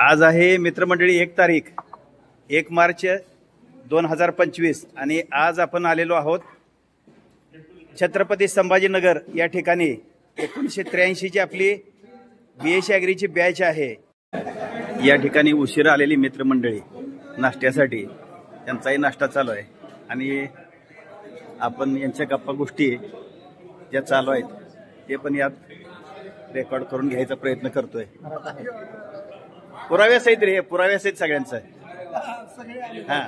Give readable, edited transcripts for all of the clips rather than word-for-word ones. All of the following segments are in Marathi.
आज आहे मित्रमंडळी 1 तारीख 1 मार्च 2025 आणि आज आपण आलेलो आहोत छत्रपती संभाजीनगर या ठिकाणी 1983 ची आपली बीएससी ॲग्रीची बॅच आहे। या ठिकाणी उशिरा आलेली मित्रमंडळी नाश्त्यासाठी त्यांचाही नाश्ता चालू आहे आणि आपण यांच्या गप्पा गोष्टी ज्या चालू आहेत ते पण यात रेकॉर्ड करून घ्यायचा प्रयत्न करतोय। पुराव्या सहित रे, पुराव्या सहित सगळ्यांचं हा।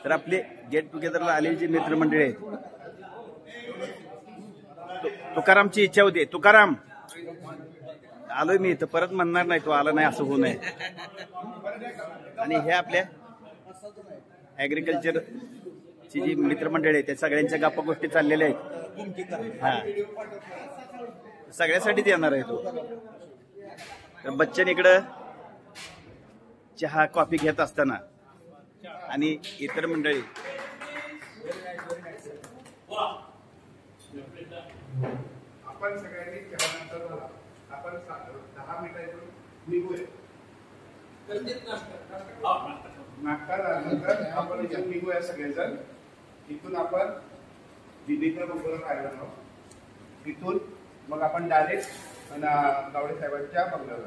तर आपले गेट टुगेदरला आलेली जी मित्रमंडळी आहेत, तुकारामची इच्छा होती, तुकाराम आलोय मी तर परत म्हणणार नाही तो आला नाही असं होऊ नये। आणि हे आपल्या ऍग्रिकल्चर ची जी मित्रमंडळी आहे त्या सगळ्यांच्या गप्पा गोष्टी चाललेल्या आहेत। हा, सगळ्यासाठीच येणार आहे तो। तर बच्चन इकडं चहा कॉफी घेत असताना आणि इतर मंडळी आपण सगळ्यांनी चहानंतर आपण 10 मिनिटांपूर्वी निघूया। नाश्ता झाल्यानंतर आपण इथून निघूया सगळेजण। इथून आपण दिल्लीच्या बरोबर राहिलो ना, तिथून मग आपण डायरेक्ट गावडे साहेबांच्या बंगल्यावर।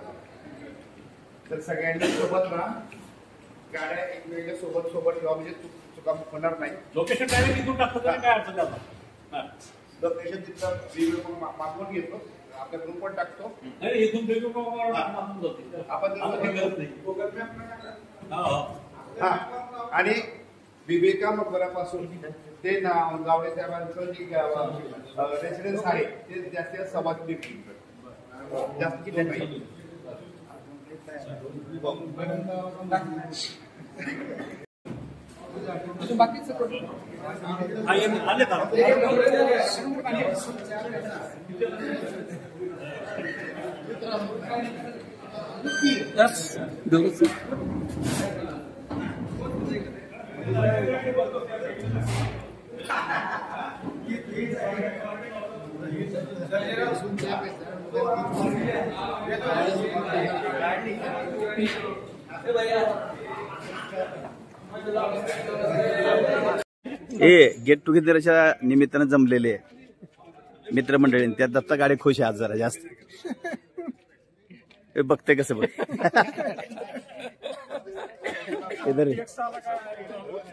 तर सगळ्यांनी सोबत राहा, गाड्या एकमेकांच्या सोबत सोबत ठेवा म्हणजे चुका होणार नाही। लोकेशन डायरेक्ट इथून टाकतो काय अडचण नाही। लोकेशन तिथं व्हिडिओ मागवून घेतो, आपल्या ग्रुपवर टाकतो। नाही इथून व्हिडिओ मागवून जातो आपण हा। आणि बिबिका मकबरापासून ते गावडे साहेबांचं जे रेसिडेन्स आहे ते जास्तीत जास्त 1.5 किलोमीटर, जास्त किती नाही। बाकीच आले का गेट टुगेदरच्या निमित्तानं जमलेले मित्रमंडळी त्या दत्ता गाडी खुश आहे आज जरा जास्त। बघते कसं बघ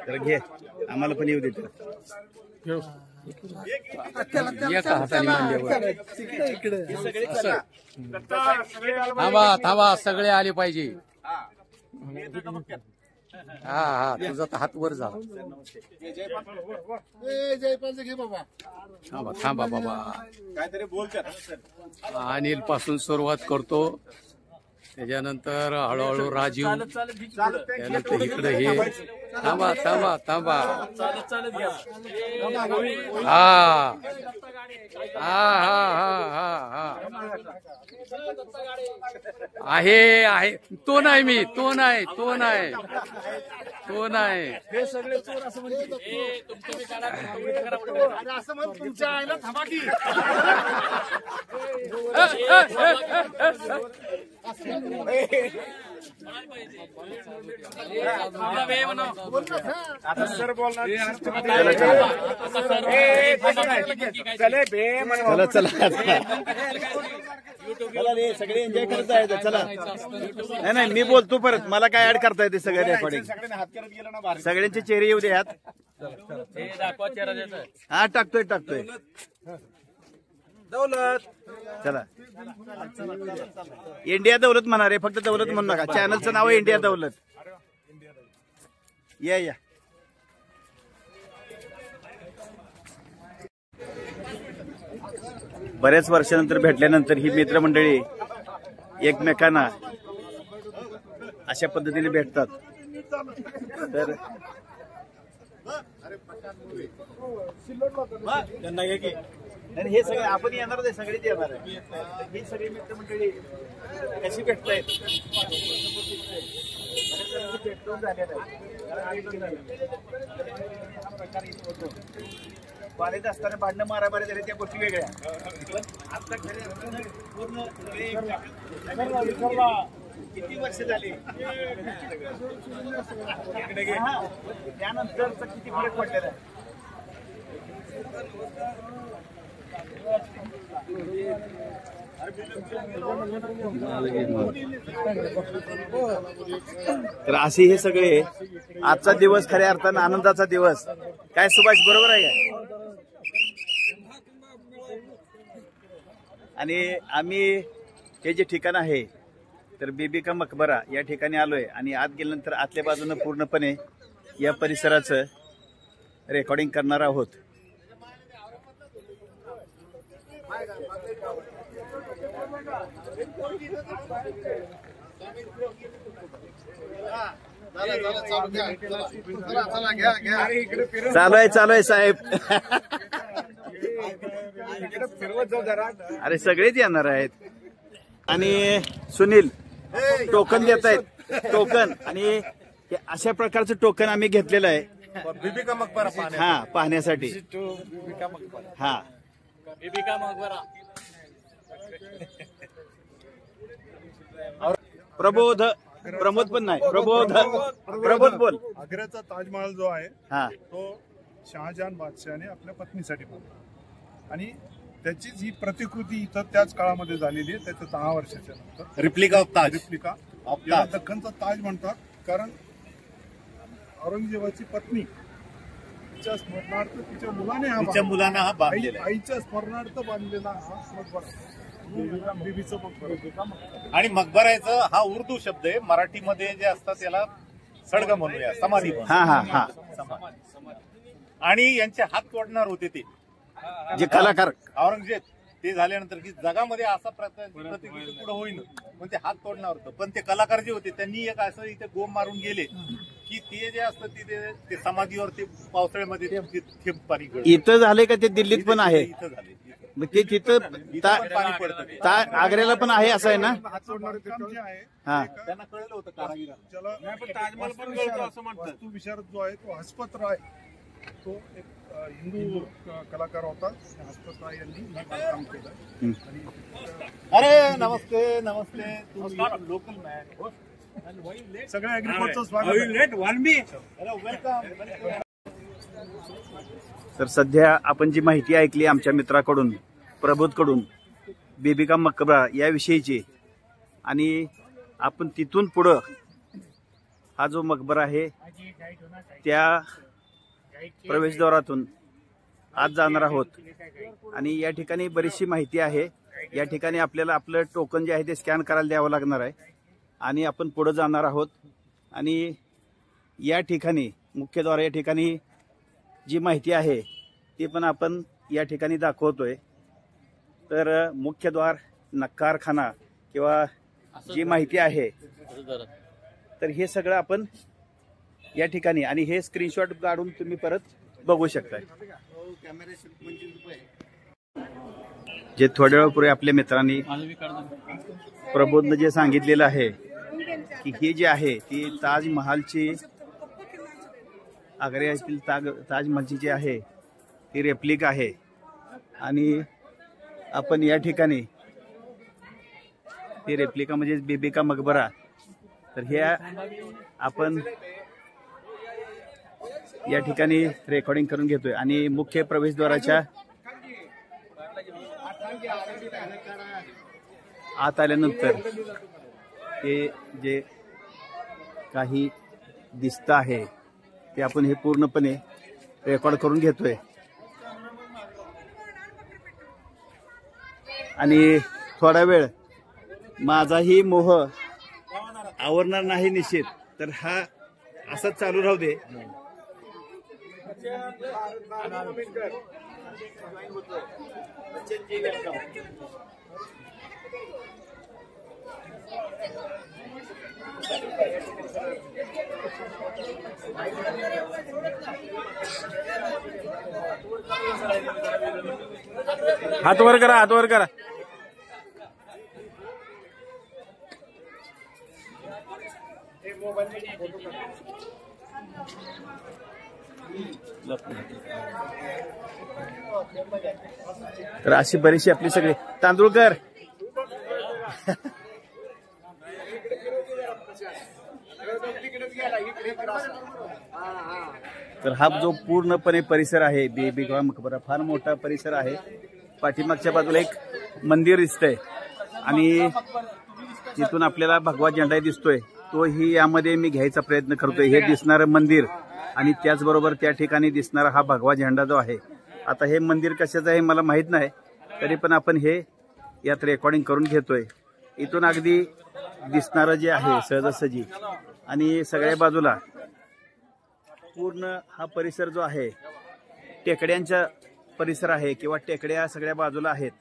तर घे, आम्हाला पण येऊ देते। थांबा थांबा, सगळे आले पाहिजे। हा हा, तुझा तर हात वर झाला। थांबा थांबा बाबा, काहीतरी बोलतात। अनिल पासून सुरुवात करतो, त्याच्यानंतर हळूहळू राजीव, त्यानंतर इकडे हे। थांबा थांबा थांबा, हा हा हा हा हा आहे आहे, तो नाही मी, तो नाही तो नाही तो नाही। हे सगळे चोर असं म्हणजे असं मग तुमच्या आईला धमाकी आता सर बोलणार। चला चला चला रे, सगळे एन्जॉय करता येते। चला नाही नाही, मी बोलतो परत, मला काय ऍड करता येते सगळे रेकॉर्डिंग। सगळ्यांचे चेहरे येऊ दे यात। हा टाकतोय टाकतोय दौलत। चला इंडिया दौलत म्हणा रे, फक्त दौलत म्हणू नका। चॅनलचं नाव आहे इंडिया दौलत। या या, बऱ्याच वर्षानंतर भेटल्यानंतर ही मित्रमंडळी एकमेकांना अशा पद्धतीने भेटतात। तर आणि हे सगळे आपण येणार आहे, सगळेच येणार आहे। ही सगळी मित्रमंडळी कशी भेटतायत, भेटून झालेलं आहे। कॉलेज असताना भांडणं मारामारी झाली त्या गोष्टी वेगळ्या, पण आता खरे पूर्ण किती वर्ष झाली त्यानंतर किती फरक पडलेला आहे? तर असे हे सगळे आजचा दिवस खऱ्या अर्थानं आनंदाचा दिवस. काय सुभाष बरोबर आहे का? आणि आम्ही हे जे ठिकाण आहे तर बीबी का मकबरा या ठिकाणी आलोय आणि आत गेल्यानंतर आतल्या बाजूनं पूर्णपणे या परिसराचं रेकॉर्डिंग करणार आहोत. चालू आहे साहेब. अरे सगळेच येणार आहेत. आणि सुनील टोकन देत आहेत. टोकन आणि अशा प्रकारचं टोकन आम्ही घेतलेलं आहे बीबी का मकबरा हा पाहण्यासाठी. हा बीबी का मकबरा प्रबोध प्रमोद पण नाही प्रबोध बोल. आग्र्याचा ताजमहाल जो आहे हा तो शहाजहान बादशाहने आपल्या पत्नीसाठी बांधला आणि त्याचीच ही प्रतिकृती इथं त्याच काळामध्ये झालेली आहे. त्याच्या 10 वर्षाच्या नंतर रिप्लिका ऑफ ताज. रिप्लिका याला दख्खनचा ताज म्हणतात. कारण औरंगजेबाची पत्नी तिच्या स्मरणार्थ तिच्या मुलाने हा बांधलेला आईच्या स्मरणार्थ बांधलेला हा मकबरा बीबीचा मकबरा. आणि मकबराचं हा उर्दू शब्द आहे. मराठीमध्ये जे असतात त्याला सडग म्हणूया, समाधी म्हणूया. हा हा हा आणि यांचे हात तोडणार होते ते जे कलाकार औरंगजेब. ते झाल्यानंतर की जगामध्ये असा प्रतिकृती पुढे होईन पण ते हात तोडणार होतं. पण ते कलाकार जे होते त्यांनी एक असं इथे गोम मारून गेले की ते जे असतं ते समाधीवर ते पावसाळ्यामध्ये थेंब पाणी गळतं. इथं झाले का? ते दिल्लीत पण आहे. इथं झाले. मग ते तिथं पाणी पडतं. आग्र्याला पण आहे असं आहे ना? हात सोडणारे काम जे आहे हा त्यांना कळलं होतं कारागिरांना. ज्याला ताजमहाल पण गळतो असं म्हणतात. वास्तुविशारद जो आहे तो हसपत राय, तो एक हिंदू कलाकार होता. हसपत राय यांनी हे काम केलं. अरे नमस्ते नमस्ते. तुम्ही लोकल मॅन. सगळ्या ऍग्रीकल्चर स्वागत. वेलकम. तर सध्या आपण जी माहिती ऐकली आमच्या मित्राकडून प्रबोधकडून बीबी का मकबरा याविषयीची, आणि आपण तिथून पुढं हा जो मकबरा आहे त्या प्रवेशद्वारातून आत जाणार आहोत. आणि या ठिकाणी बरीचशी माहिती आहे. या ठिकाणी आपल्याला आपलं टोकन जे आहे ते स्कॅन करायला द्यावं लागणार आहे आणि आपण पुढे जाणार आहोत. आणि या ठिकाणी मुख्यद्वार या ठिकाणी जी माहिती आहे ती पण आपण या ठिकाणी दाखवतोय. तर मुख्यद्वार, नक्कारखाना किंवा जी माहिती आहे तर हे सगळं आपण या ठिकाणी, आणि हे स्क्रीनशॉट काढून तुम्ही परत बघू शकताय. जे थोड्या वेळापूर्वी आपल्या मित्रांनी प्रबोधनं जे सांगितलेलं आहे की हे जे आहे ती ताजमहालची, आग्र्यातील ताजमहालची जी आहे ती रेप्लिका आहे. आणि आपण या ठिकाणी ती रेप्लिका म्हणजे बीबी का मकबरा, तर हे आपण या ठिकाणी रेकॉर्डिंग करून घेतोय. आणि मुख्य प्रवेशद्वाराच्या आत आल्यानंतर ते जे काही दिसतं आहे ते आपण हे पूर्णपणे रेकॉर्ड करून घेतोय. आणि थोडा वेळ माझाही मोह आवरणार नाही निश्चित. तर हा असंच चालू राहू दे. हात वर करा, हात वर करा. तर अशी बरीचशी आपली सगळी तांदूळकर तर हा जो पूर्णपणे परिसर आहे बीबी मकबरा फार मोठा परिसर आहे. पाठीमागच्या बाजूला एक मंदिर दिसतंय आणि तिथून आपल्याला भगवा झेंडा दिसतोय, तोही यामध्ये मी घ्यायचा प्रयत्न करतोय. हे दिसणारं मंदिर आणि त्याचबरोबर त्या ठिकाणी दिसणारा हा भगवा झेंडा जो आहे. आता हे मंदिर कशाचं आहे मला माहित नाही, तरी पण आपण हे यात रेकॉर्डिंग करून घेतोय. इथून अगदी दिसणारं जे आहे सहजासहजी आणि सगळ्या बाजूला पूर्ण हा परिसर जो आहे टेकड्यांचा परिसर आहे किंवा टेकड्या सगळ्या बाजूला आहेत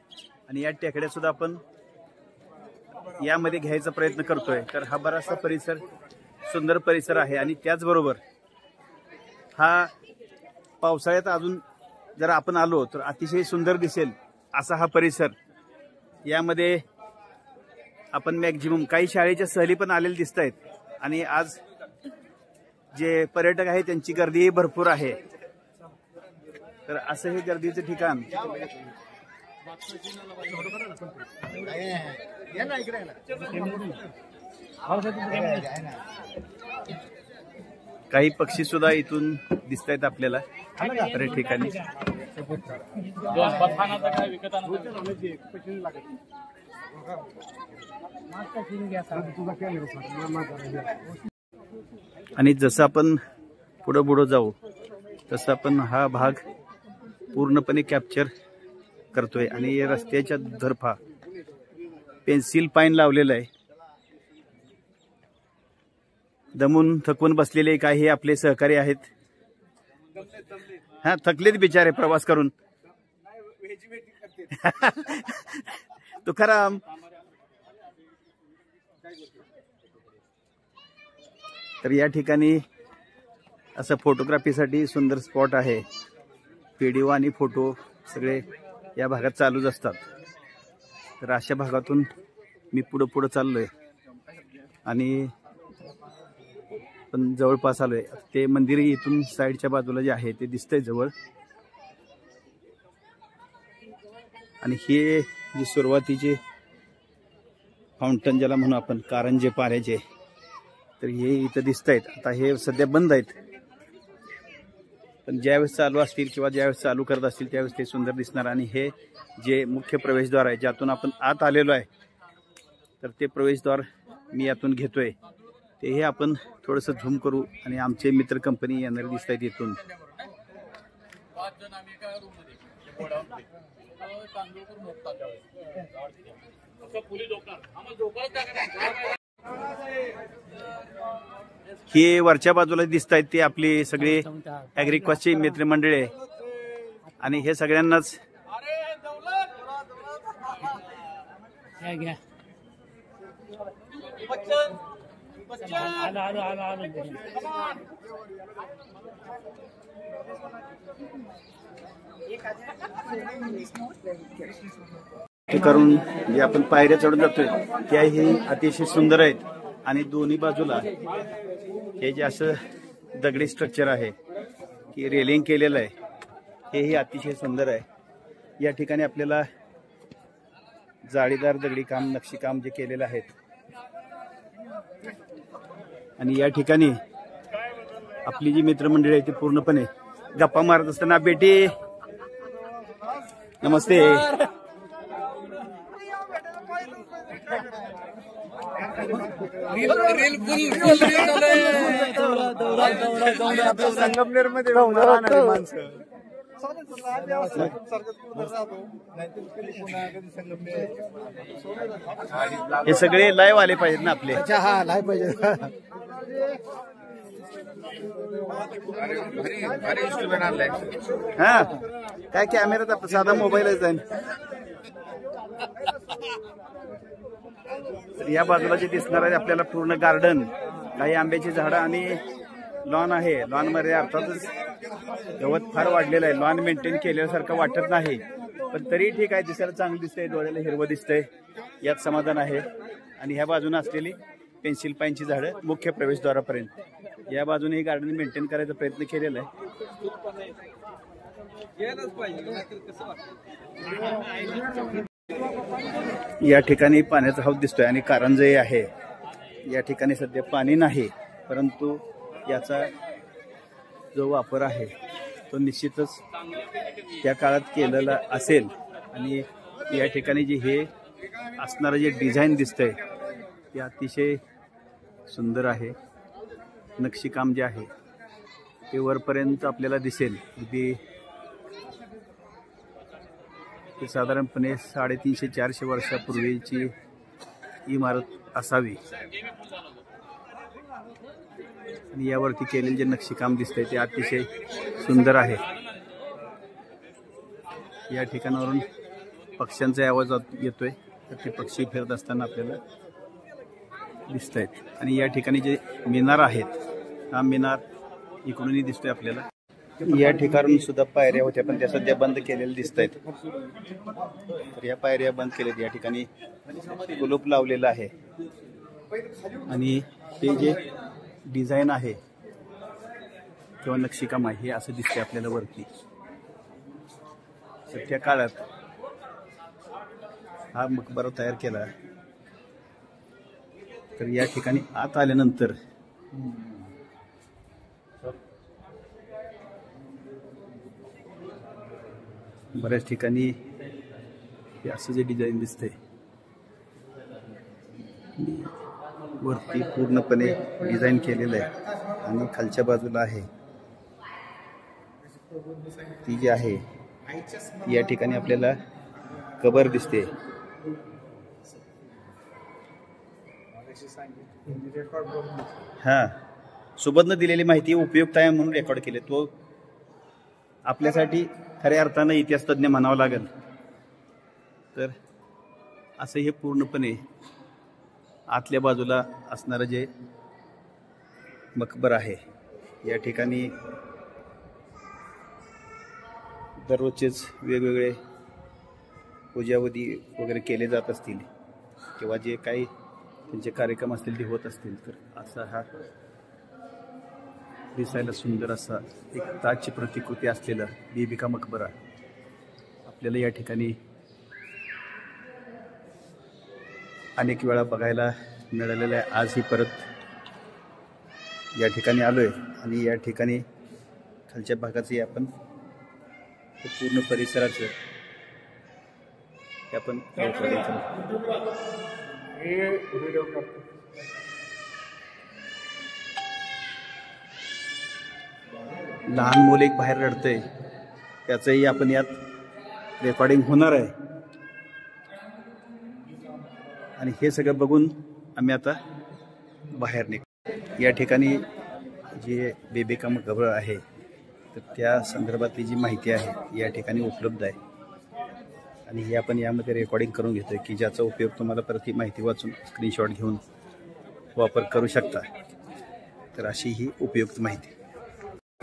आणि या टेकड्या सुद्धा आपण यामध्ये घ्यायचा प्रयत्न करतोय. तर हा बराचसा परिसर सुंदर परिसर आहे आणि त्याचबरोबर हा पावसाळ्यात अजून जर आपण आलो तर अतिशय सुंदर दिसेल असा हा परिसर. यामध्ये आपण मॅक्झिमम काही शाळेच्या सहली पण आलेल्या दिसत आहेत आणि आज जे पर्यटक आहेत त्यांची गर्दी भरपूर आहे. तर असं हे गर्दीचं ठिकाण काही पक्षी सुद्धा इथून दिसत आहेत आपल्याला बऱ्याच ठिकाणी. आणि जसं आपण पुढं पुढं जाऊ तसं आपण हा भाग पूर्णपणे कॅप्चर करतोय आणि रस्त्याच्या धरफा पेन्सिल पाईन लावलेलं आहे. दमून थकून बसलेले काही आपले सहकारी आहेत. हा थकलेत बिचारे प्रवास करून. तुकाराम तर या ठिकाणी असं फोटोग्राफीसाठी सुंदर स्पॉट आहे. व्हिडिओ आणि फोटो सगळे या भागात चालूच असतात. तर अशा भागातून मी पुढं चाललोय आणि पण जवळपास आलोय. ते मंदिर इथून साईडच्या बाजूला जे आहे ते दिसतंय जवळ. आणि हे जे सुरुवातीचे फाउंटन ज्याला म्हणू आपण कारंजे पाण्याचे तर हे इथं दिसत आहेत. आता हे सध्या बंद आहेत पण ज्यावेळेस चालू असतील किंवा ज्यावेळेस चालू करत असतील त्यावेळेस ते सुंदर दिसणार. आणि हे जे मुख्य प्रवेशद्वार आहे ज्यातून आपण आत आलेलो आहे तर ते प्रवेशद्वार मी यातून घेतोय. तेही आपण थोडंसं झूम करू आणि आमचे मित्र कंपनी येणारे दिसत आहेत इथून. हे वरच्या बाजूला दिसत आहेत ते आपली सगळी ॲग्रिकॉसची मित्रमंडळी आणि हे सगळ्यांनाच करून जे आपण पायऱ्या चढून जातोय त्याही अतिशय सुंदर आहेत. आणि दोन्ही बाजूला हे जे असं दगडी स्ट्रक्चर आहे की रेलिंग केलेलं आहे हेही अतिशय सुंदर आहे. या ठिकाणी आपल्याला जाळीदार दगडी काम नक्षीकाम जे केलेलं आहे आणि या ठिकाणी आपली जी मित्रमंडळी आहे ती पूर्णपणे गप्पा मारत असताना बेटी नमस्ते. संगमनेर मध्ये माणसं हे सगळे लाईव्ह आले पाहिजेत ना आपले. हा लाईव्ह पाहिजे. हा काय कॅमेरा साधा मोबाईलच आहे. या बाजूला जे दिसणार आहे आपल्याला पूर्ण गार्डन काही आंब्याची झाडं आणि लॉन आहे. लॉन मध्ये अर्थातच गवत फार वाढलेलं आहे. लॉन मेंटेन केल्यासारखं वाटत नाही पण तरी ठीक आहे. दिसायला चांगलं दिसतंय, डोळ्याला हिरवं दिसतंय, यात समाधान आहे. आणि ह्या बाजूने असलेली पेन्सिल पाईनची झाडं मुख्य प्रवेशद्वारापर्यंत या बाजूने हे गार्डन मेंटेन करायचा प्रयत्न केलेला आहे. या ठिकाणी पाण्याचा हौद दिसतोय आणि कारंजे आहे या ठिकाणी सध्या पाणी नाही, परंतु याचा जो वापर आहे तो निश्चितच त्या काळात केलेला असेल. आणि या ठिकाणी जे हे असणारं जे डिझाईन दिसतंय ते अतिशय सुंदर आहे. नक्षीकाम जे आहे ते वरपर्यंत आपल्याला दिसेल. ते साधारणपणे 350-400 वर्षापूर्वीची इमारत असावी. आणि यावरती केलेले जे नक्षीकाम दिसतंय ते अतिशय सुंदर आहे. या ठिकाणावरून पक्ष्यांचा आवाज येतोय, तर ते पक्षी फिरत असताना आपल्याला दिसत आहेत. आणि या ठिकाणी जे मिनार आहेत, हा मिनार इकडूनही दिसतोय आपल्याला. या ठिकाणून सुद्धा पायऱ्या होत्या, पण त्या सध्या बंद केलेल्या दिसत आहेत. तर या पायऱ्या बंद केल्यात. या ठिकाणी कुलूप लावलेलं आहे. आणि हे जे डिझाईन आहे किंवा नक्षीकाम आहे हे असं दिसतंय आपल्याला वरती. त्या काळात हा मकबरा तयार केला. तर या ठिकाणी आत आल्यानंतर बऱ्याच ठिकाणी हे असं जे डिझाईन दिसतंय वरती पूर्णपणे डिझाईन केलेलं आहे. आणि खालच्या बाजूला आहे ती जी आहे या ठिकाणी आपल्याला कबर दिसते. हा, सोबतनं दिलेली माहिती उपयुक्त आहे म्हणून रेकॉर्ड केले. तो आपल्यासाठी खऱ्या अर्थानं इतिहास तज्ञ म्हणावं लागेल. तर असं हे पूर्णपणे आतल्या बाजूला असणारं जे मकबर आहे. या ठिकाणी दररोजचेच वेगवेगळे पूजाविधी वगैरे केले जात असतील किंवा जे काही त्यांचे कार्यक्रम असतील ते होत असतील. तर असा हा दिसायला सुंदर असा एक ताजची प्रतिकृती असलेला बीबी का मकबरा आपल्याला या ठिकाणी अनेक वेळा बघायला मिळालेला आहे. आजही परत या ठिकाणी आलोय. आणि या ठिकाणी खालच्या भागाचे आपण पूर्ण परिसराचं आपण लहान मुलं एक बाहेर रडतंय, त्याचंही आपण यात रेकॉर्डिंग होणार आहे. आणि हे सगळं बघून आम्ही आता बाहेर निघतो. या ठिकाणी जे बीबी का मकबरा आहे तर त्या संदर्भातली जी माहिती आहे या ठिकाणी उपलब्ध आहे. आणि हे आपण यामध्ये रेकॉर्डिंग करून घेतोय की ज्याचा उपयोग तुम्हाला परत ही माहिती वाचून स्क्रीनशॉट घेऊन वापर करू शकता. तर अशी ही उपयुक्त माहिती.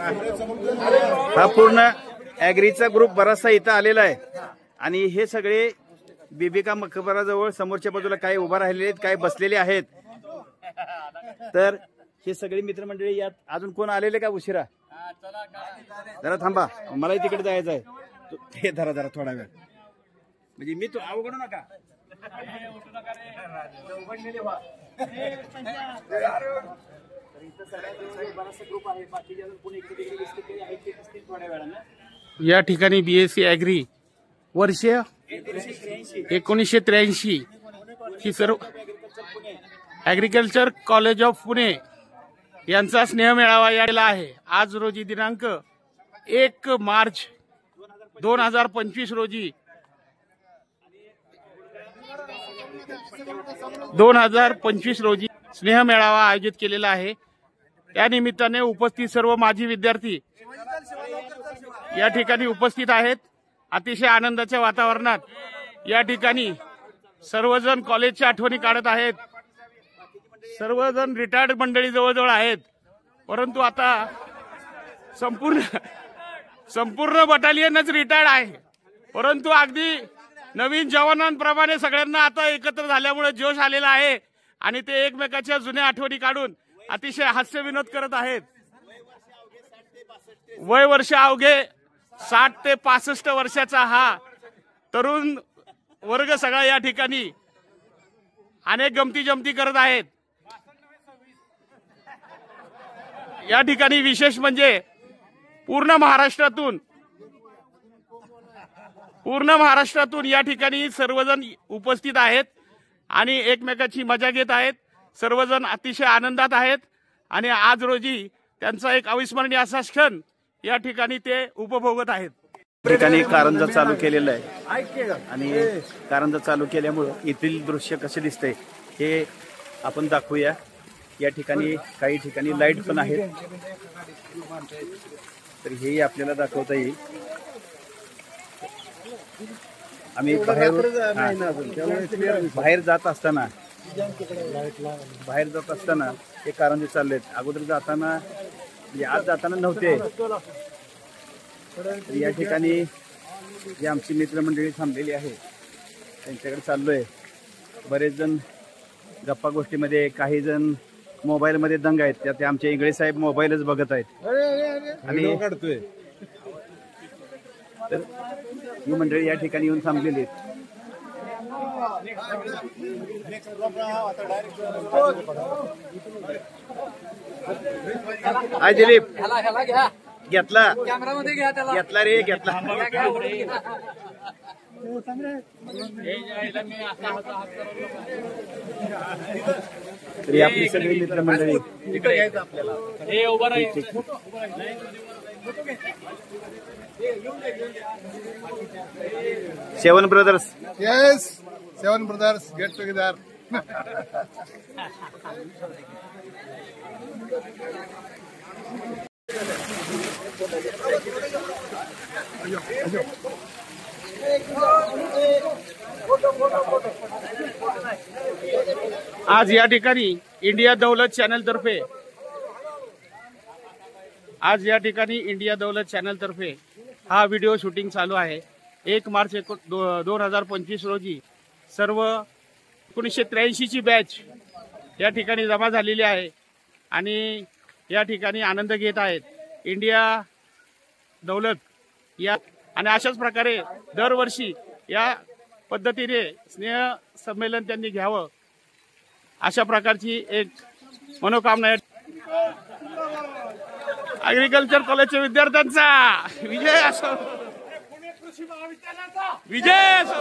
हा पूर्ण ॲग्रीचा ग्रुप बराचसा इथं आलेला आहे. आणि हे सगळे बीबी का मकबराजवळ समोरच्या बाजूला काही उभा राहिलेले आहेत, काही बसलेले आहेत. तर हे सगळे मित्रमंडळी यात अजून कोण आलेले का उशिरा? जरा थांबा, मलाही तिकडे जायचं आहे. हे धरा जरा थोडा वेळ, म्हणजे मी तो अवघडू नका. या ठिकाणी BSc ॲग्री वर्ष 1983 ही सर्व ॲग्रिकल्चर कॉलेज ऑफ पुणे यांचा स्नेहमेळावा याला आहे. आज रोजी दिनांक 1 मार्च 2025 रोजी 2025 रोजी स्नेहमेळावा आयोजित केलेला आहे. त्या निमित्ताने उपस्थित सर्व माजी विद्यार्थी या ठिकाणी उपस्थित आहेत. अतिशय आनंदाच्या वातावरणात या ठिकाणी सर्वजण कॉलेजच्या आठवणी काढत आहेत. सर्वजण रिटायर्ड मंडळी जवळजवळ आहेत. परंतु आता संपूर्ण बटालियनच रिटायर्ड आहे. परंतु अगदी नवीन जवानांप्रमाणे सगळ्यांना आता एकत्र झाल्यामुळे जोश आलेला आहे. आणि ते एकमेकाच्या जुन्या आठवणी काढून अतिशय हास्य विनोद करत आहेत. वय वर्ष अवघे 60 ते 65 वर्षाचा हा तरुण वर्ग सगळा या ठिकाणी अनेक गमती जमती करत आहेत. या ठिकाणी विशेष म्हणजे पूर्ण महाराष्ट्रातून या ठिकाणी सर्वजण उपस्थित आहेत आणि एकमेकाची मजा घेत आहेत. सर्वजण अतिशय आनंदात आहेत आणि आज रोजी त्यांचा एक अविस्मरणीय असा क्षण या ठिकाणी ते उपभोगत आहेत. ठिकाणी कारंजा चालू केलेलं आहे आणि कारंजा चालू केल्यामुळं येथील दृश्य कसे दिसतंय हे आपण दाखवूया. या ठिकाणी काही ठिकाणी लाईट पण आहेत, तर हेही आपल्याला दाखवता येईल. आम्ही बाहेर जात असताना हे कारंजे चाललेत. अगोदर जाताना म्हणजे आज जाताना नव्हते. या ठिकाणी जी आमची मित्रमंडळी थांबलेली आहे त्यांच्याकडे चाललोय. बरेच जण गप्पा गोष्टीमध्ये, काही जण मोबाईलमध्ये दंग आहेत. त्यात आमचे इंगळे साहेब मोबाईलच बघत आहेत आणि तर ही मंडळी या ठिकाणी येऊन थांबलेली आहेत. हाय दिलीप, घेतला रे घेतला. तरी आपली सगळी मित्रमंडळी seven brothers. Yes, 7 brothers get together. आज या ठिकाणी इंडिया दौलत चॅनल तर्फे हा व्हिडिओ शूटिंग चालू आहे. 1 मार्च 2025 रोजी सर्व 1983 ची बॅच या ठिकाणी जमा झालेली आहे आणि या ठिकाणी आनंद घेत आहेत. इंडिया दौलत या आणि अशाच प्रकारे दरवर्षी या पद्धतीने स्नेह संमेलन त्यांनी घ्यावं अशा प्रकारची एक मनोकामना ऍग्रिकल्चर कॉलेजच्या विद्यार्थ्यांचा विजय असो. विजय असो.